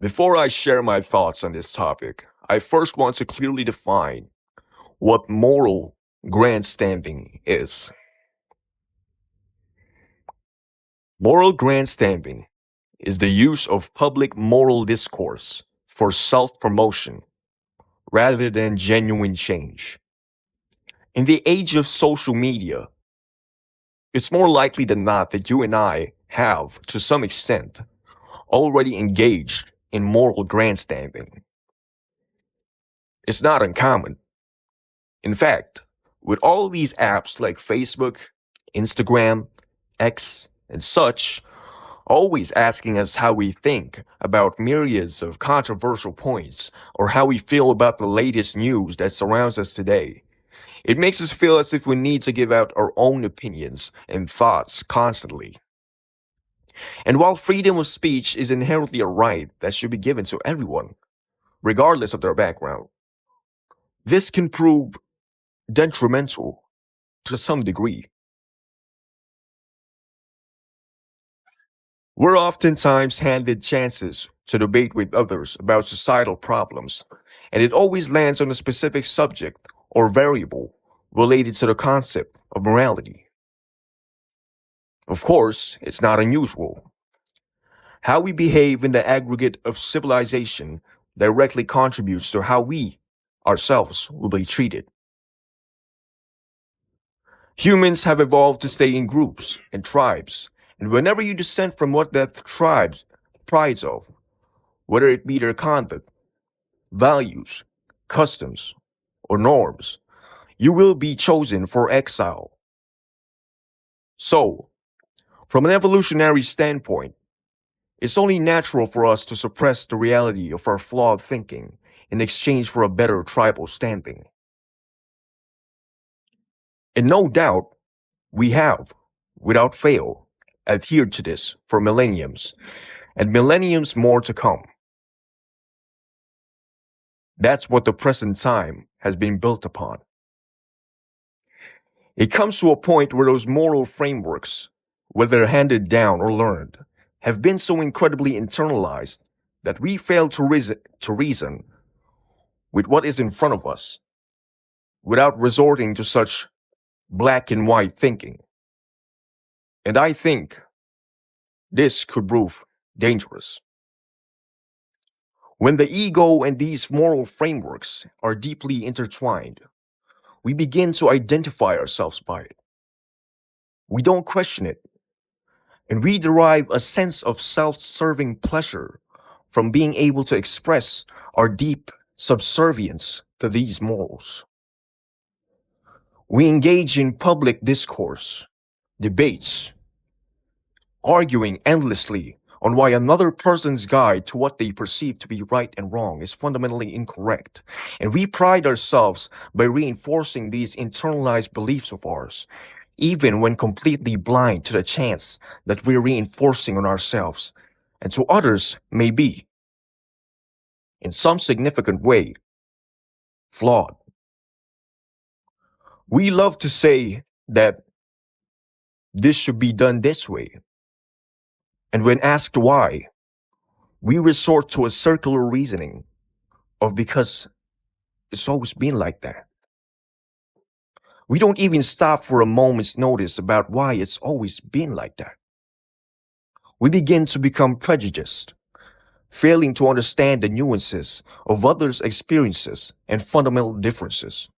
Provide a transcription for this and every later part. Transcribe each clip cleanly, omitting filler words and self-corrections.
Before I share my thoughts on this topic, I first want to clearly define what moral grandstanding is. Moral grandstanding is the use of public moral discourse for self promotion rather than genuine change. In the age of social media, it's more likely than not that you and I have, to some extent, already engaged in moral grandstanding. It's not uncommon. In fact, with all these apps like Facebook, Instagram, X, and such, always asking us how we think about myriads of controversial points or how we feel about the latest news that surrounds us today. It makes us feel as if we need to give out our own opinions and thoughts constantly. And while freedom of speech is inherently a right that should be given to everyone, regardless of their background, this can prove detrimental to some degree. We're oftentimes handed chances to debate with others about societal problems, and it always lands on a specific subject or variable related to the concept of morality. Of course, it's not unusual. How we behave in the aggregate of civilization directly contributes to how we ourselves will be treated. Humans have evolved to stay in groups and tribes, and whenever you dissent from what that tribe prides of, whether it be their conduct, values, customs, or norms, you will be chosen for exile. So, from an evolutionary standpoint, it's only natural for us to suppress the reality of our flawed thinking in exchange for a better tribal standing. And no doubt, we have, without fail, adhered to this for millenniums, and millenniums more to come. That's what the present time has been built upon. It comes to a point where those moral frameworks, whether handed down or learned, have been so incredibly internalized that we fail to reason with what is in front of us without resorting to such black and white thinking. And I think this could prove dangerous. When the ego and these moral frameworks are deeply intertwined, we begin to identify ourselves by it. We don't question it, and we derive a sense of self-serving pleasure from being able to express our deep subservience to these morals. We engage in public discourse, debates, arguing endlessly on why another person's guide to what they perceive to be right and wrong is fundamentally incorrect. And we pride ourselves by reinforcing these internalized beliefs of ours, even when completely blind to the chance that we're reinforcing on ourselves and to others may be, in some significant way, flawed. We love to say that this should be done this way. And when asked why, we resort to a circular reasoning of because it's always been like that. We don't even stop for a moment's notice about why it's always been like that. We begin to become prejudiced, failing to understand the nuances of others' experiences and fundamental differences.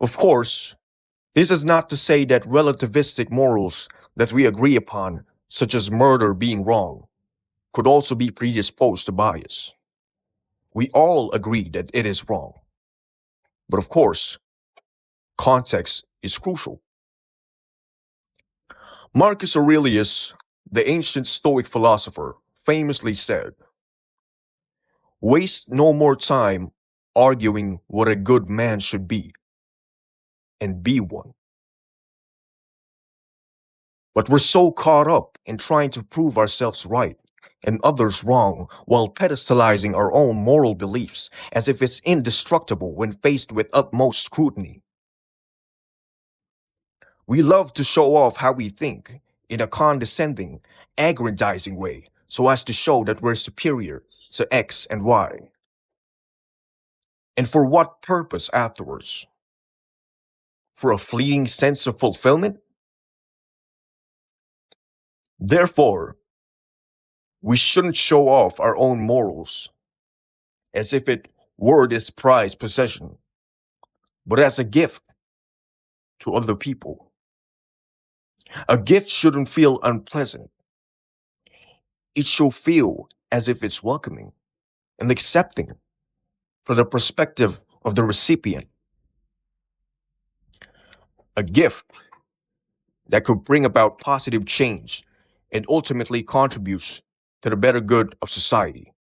Of course, this is not to say that relativistic morals that we agree upon, such as murder being wrong, could also be predisposed to bias. We all agree that it is wrong. But of course, context is crucial. Marcus Aurelius, the ancient Stoic philosopher, famously said, "Waste no more time arguing what a good man should be, and be one." But we're so caught up in trying to prove ourselves right and others wrong while pedestalizing our own moral beliefs as if it's indestructible when faced with utmost scrutiny. We love to show off how we think in a condescending, aggrandizing way so as to show that we're superior to X and Y. And for what purpose afterwards? For a fleeting sense of fulfillment? Therefore, we shouldn't show off our own morals as if it were this prized possession, but as a gift to other people. A gift shouldn't feel unpleasant. It should feel as if it's welcoming and accepting from the perspective of the recipient. A gift that could bring about positive change and ultimately contributes to the better good of society.